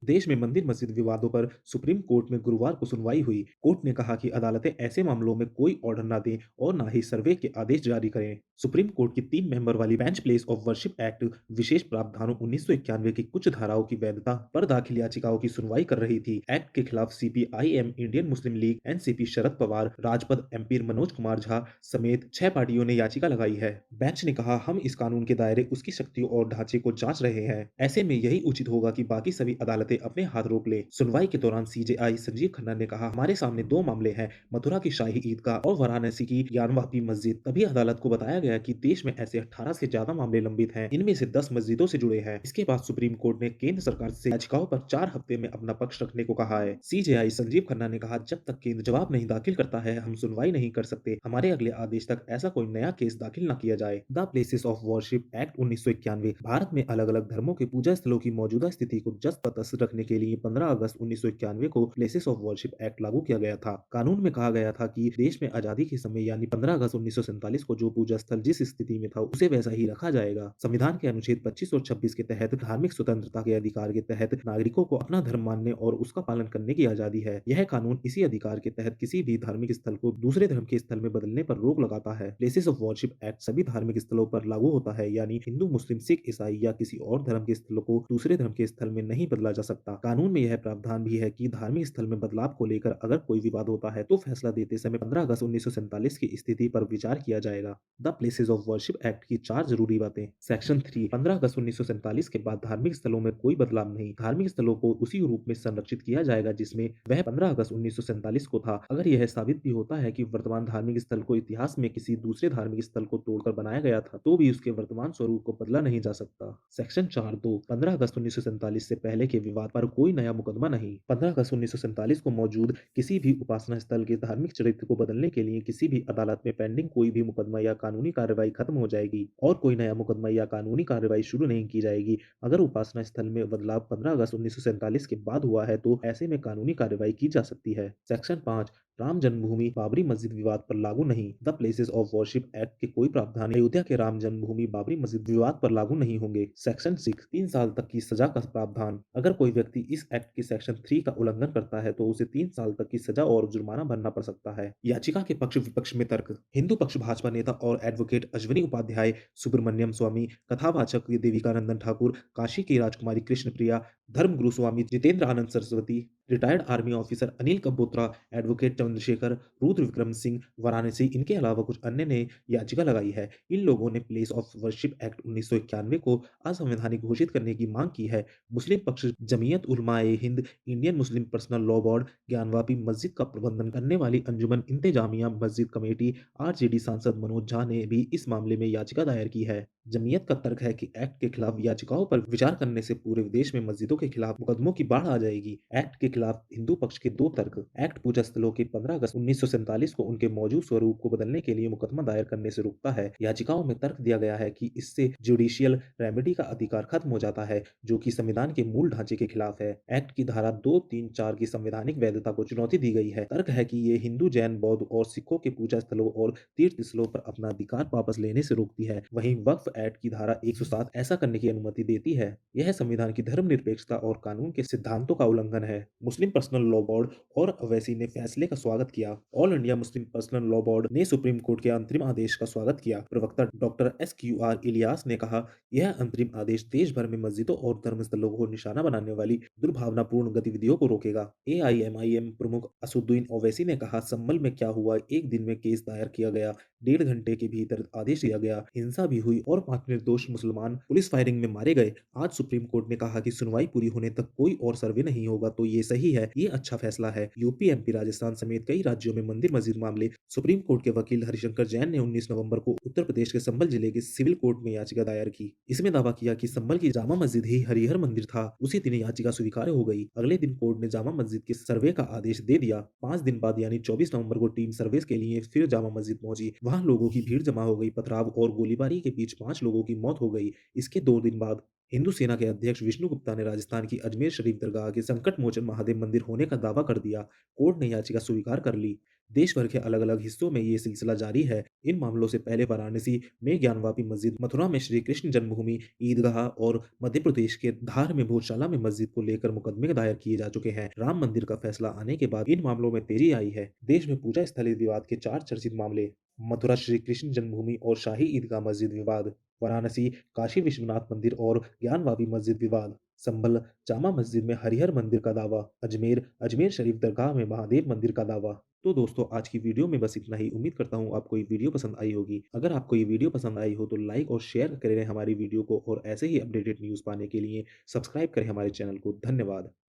देश में मंदिर मस्जिद विवादों पर सुप्रीम कोर्ट में गुरुवार को सुनवाई हुई। कोर्ट ने कहा कि अदालतें ऐसे मामलों में कोई ऑर्डर न दें और न ही सर्वे के आदेश जारी करें। सुप्रीम कोर्ट की 3 मेंबर वाली bench place of worship act विशेष प्रावधानों 1991 की कुछ धाराओं की वैधता पर दाखिल याचिकाओं की सुनवाई कर रही थी। एक्ट के खिलाफ CPIM, Indian Muslim League, NCP, Sharad Pawar, राजपद एमपी मनोज कुमार झा समेत 6 पार्टियों ने याचिका लगाई है। बेंच ने कहा, हम इस कानून के दायरे, उसकी शक्तियों और ढांचे को जांच रहे हैं। ऐसे में यही उचित होगा कि बाकी सभी अदालतें अपने हाथ रोक ले। सुनवाई के दौरान सीजेआई संजीव खन्ना ने कहा, हमारे सामने 2 मामले हैं, मथुरा की शाही ईदगाह और वाराणसी की ज्ञानवापी मस्जिद। तभी अदालत को बताया गया कि देश में ऐसे 18 से ज्यादा मामले लंबित हैं, इनमें से 10 मस्जिदों से जुड़े हैं। इसके बाद सुप्रीम कोर्ट ने केंद्र सरकार से याचिकाओं पर 4 हफ्ते में अपना पक्ष रखने को कहा है। सीजेआई संजीव खन्ना ने कहा, जब तक केंद्र जवाब नहीं दाखिल करता है, हम सुनवाई नहीं कर सकते। हमारे अगले आदेश तक ऐसा कोई नया केस दाखिल न किया जाए। The places of worship act 1991 Bharat में अलग अलग धर्मों के पूजा स्थलों की मौजूदा स्थिति को जस तस रखने के लिए 15 अगस्त 1991 को प्लेसेस ऑफ वर्शिप एक्ट लागू किया गया था। कानून में कहा गया था कि देश में आजादी के समय यानी 15 अगस्त 1947 को जो पूजा स्थल जिस स्थिति में था उसे वैसा ही रखा जाएगा। संविधान के अनुच्छेद 25 और 26 के तहत धार्मिक स्वतंत्रता के अधिकार के तहत नागरिकों को अपना धर्म मानने और उसका पालन करने की आजादी है। यह कानून इसी अधिकार के तहत किसी भी धार्मिक स्थल को दूसरे धर्म के स्थल में बदलने पर रोक लगाता है। प्लेसेस ऑफ वर्शिप एक्ट सभी धार्मिक स्थलों पर लागू होता है, यानी हिंदू, मुस्लिम, सिख, ईसाई या किसी और धर्म के स्थलों को दूसरे धर्म के स्थल में नहीं बदला जा सकता। कानून में यह प्रावधान भी है कि धार्मिक स्थल में बदलाव को लेकर अगर कोई विवाद होता है तो फैसला देते समय 15 अगस्त 1947 की स्थिति पर विचार किया जाएगा। The places of worship act की 4 जरूरी बातें। सेक्शन 3, 15 अगस्त 1947 के बाद धार्मिक स्थलों में कोई बदलाव नहीं। धार्मिक स्थलों को उसी रूप में संरक्षित किया जाएगा जिसमें वह 15 अगस्त 1947 को था। अगर यह साबित भी होता है कि वर्तमान धार्मिक स्थल को इतिहास में किसी दूसरे धार्मिक स्थल को तोड़कर बनाया गया था, तो भी उसके वर्तमान स्वरूप को बदला नहीं जा सकता। सेक्शन 4(2) 15 अगस्त 1947 से पहले के विवाद पर कोई नया मुकदमा नहीं। 15 अगस्त 1947 को मौजूद किसी भी उपासना स्थल के धार्मिक चरित्र को बदलने के लिए किसी भी अदालत में पेंडिंग कोई भी मुकदमा या कानूनी कार्रवाई खत्म हो जाएगी और कोई नया मुकदमा या कानूनी कार्रवाई शुरू नहीं की जाएगी। अगर उपासना स्थल में बदलाव 15 अगस्त 1947 के बाद हुआ है तो ऐसे में कानूनी कार्रवाई की जा सकती है। सेक्शन 5, राम जन्मभूमि बाबरी मस्जिद विवाद पर लागू नहीं। The places of worship act के कोई प्रावधान अयोध्या के राम जन्मभूमि बाबरी मस्जिद विवाद पर लागू नहीं होंगे। सेक्शन 6, 3 साल तक की सजा का प्रावधान। अगर कोई व्यक्ति इस एक्ट के सेक्शन 3 का उल्लंघन करता है तो उसे 3 साल तक की सजा और जुर्माना भरना पड़ सकता है। याचिका के पक्ष विपक्ष में तर्क। हिंदू पक्ष भाजपा नेता और एडवोकेट अश्विनी उपाध्याय, सुब्रमण्यम स्वामी, कथावाचक देविकानंदन ठाकुर, काशी की राजकुमारी कृष्णप्रिया, धर्मगुरु Swami Jitendra Anand Saraswati, retired army officer Anil Kambotra, advocate Chandrashekhar, Rudra Vikram Singh, Varanasi, इनके अलावा कुछ अन्य ने याचिका लगाई है। इन लोगों ने प्लेस ऑफ वर्शिप एक्ट 1991 को असंवैधानिक घोषित करने की मांग की है। मुस्लिम पक्ष Jamiat Ulama e Hind, Indian Muslim personal law board, Gyanvapi मस्जिद का प्रबंधन करने वाली अंजुमन इंतेजामिया मस्जिद कमेटी, आरजेडी सांसद मनोज झा ने भी इस मामले में याचिका दायर की है। जमीयत का तर्क है कि एक्ट के खिलाफ याचिकाओं पर विचार करने से पूरे देश में मस्जिदों के खिलाफ मुकदमों की बाढ़ आ जाएगी। एक्ट के खिलाफ हिंदू पक्ष के 2 तर्क। एक्ट पूजा स्थलों के 15 अगस्त 1947 को उनके मौजूद स्वरूप को बदलने के लिए मुकदमा दायर करने से रोकता है। याचिकाओं में तर्क दिया गया है कि इससे जुडिशियल रेमेडी का अधिकार खत्म हो जाता है, जो कि संविधान के मूल ढांचे के खिलाफ है। एक्ट की धारा 2, 3, 4 की संवैधानिक वैधता को चुनौती दी गई है। तर्क है कि ये हिंदू, जैन, बौद्ध और सिखों के पूजा स्थलों और तीर्थ स्थलों पर अपना अधिकार वापस लेने से रोकती है। वहीं वक्फ एक्ट की धारा 107 ऐसा करने की अनुमति देती है। यह संविधान की धर्मनिरपेक्षता और कानून के सिद्धांतों का उल्लंघन है। मुस्लिम पर्सनल लॉ बोर्ड और अवैसी ने फैसले का स्वागत किया। All India Muslim personal law board ने सुप्रीम कोर्ट के अंतरिम आदेश का स्वागत किया। प्रवक्ता डॉक्टर SQR इलियास ने कहा, यह अंतरिम आदेश देश भर में मस्जिदों और धर्मस्थलों को निशाना बनाने वाली दुर्भावनापूर्ण गतिविधियों को रोकेगा। AIMIM प्रमुख असुद्दीन ओवैसी ने कहा, संभल में क्या हुआ, एक दिन में केस दायर किया गया, 1.5 घंटे के भीतर आदेश दिया गया, हिंसा भी हुई और 5 निर्दोष मुसलमान पुलिस फायरिंग में मारे गए। आज सुप्रीम कोर्ट ने कहा कि सुनवाई पूरी होने तक कोई और सर्वे नहीं होगा, तो ये सही है, ये अच्छा फैसला है। यूपी, MP, राजस्थान समेत कई राज्यों में मंदिर मस्जिद मामले। सुप्रीम कोर्ट के वकील हरिशंकर जैन ने 19 नवंबर को उत्तर प्रदेश के संभल जिले के सिविल कोर्ट में याचिका दायर की। इसमें दावा किया कि संभल की जामा मस्जिद ही हरिहर मंदिर था। उसी दिन याचिका स्वीकार हो गई। अगले दिन कोर्ट ने जामा मस्जिद के सर्वे का आदेश दे दिया। 5 दिन बाद यानी 24 नवंबर को टीम सर्वे के लिए फिर जामा मस्जिद पहुंची। वहां लोगों की भीड़ जमा हो गई। पथराव और गोलीबारी के बीच 5 लोगों की मौत हो गई। इसके 2 दिन बाद हिंदू सेना के अध्यक्ष विष्णु गुप्ता ने राजस्थान की अजमेर शरीफ दरगाह के संकट मोचन महादेव मंदिर होने का दावा कर दिया। कोर्ट ने याचिका स्वीकार कर ली। देश भर के अलग-अलग हिस्सों में ये सिलसिला जारी है। इन मामलों से पहले वाराणसी में ज्ञानवापी मस्जिद, मथुरा में श्री कृष्ण जन्मभूमि ईदगाह और मध्य प्रदेश के धार में भोजशाला में मस्जिद को लेकर मुकदमे दायर किए जा चुके हैं। राम मंदिर का फैसला आने के बाद इन मामलों में तेजी आई है। देश में पूजा स्थली विवाद के 4 चर्चित मामले, मथुरा श्री कृष्ण जन्मभूमि और शाही ईदगाह मस्जिद विवाद, वाराणसी काशी विश्वनाथ मंदिर और ज्ञानवापी मस्जिद विवाद, संभल जामा मस्जिद में हरिहर मंदिर का दावा, अजमेर अजमेर शरीफ दरगाह में महादेव मंदिर का दावा। तो दोस्तों आज की वीडियो में बस इतना ही। उम्मीद करता हूँ आपको ये वीडियो पसंद आई होगी। अगर आपको ये वीडियो पसंद आई हो तो लाइक और शेयर करें हमारी वीडियो को, और ऐसे ही अपडेटेड न्यूज़ पाने के लिए सब्सक्राइब करें हमारे चैनल को। धन्यवाद।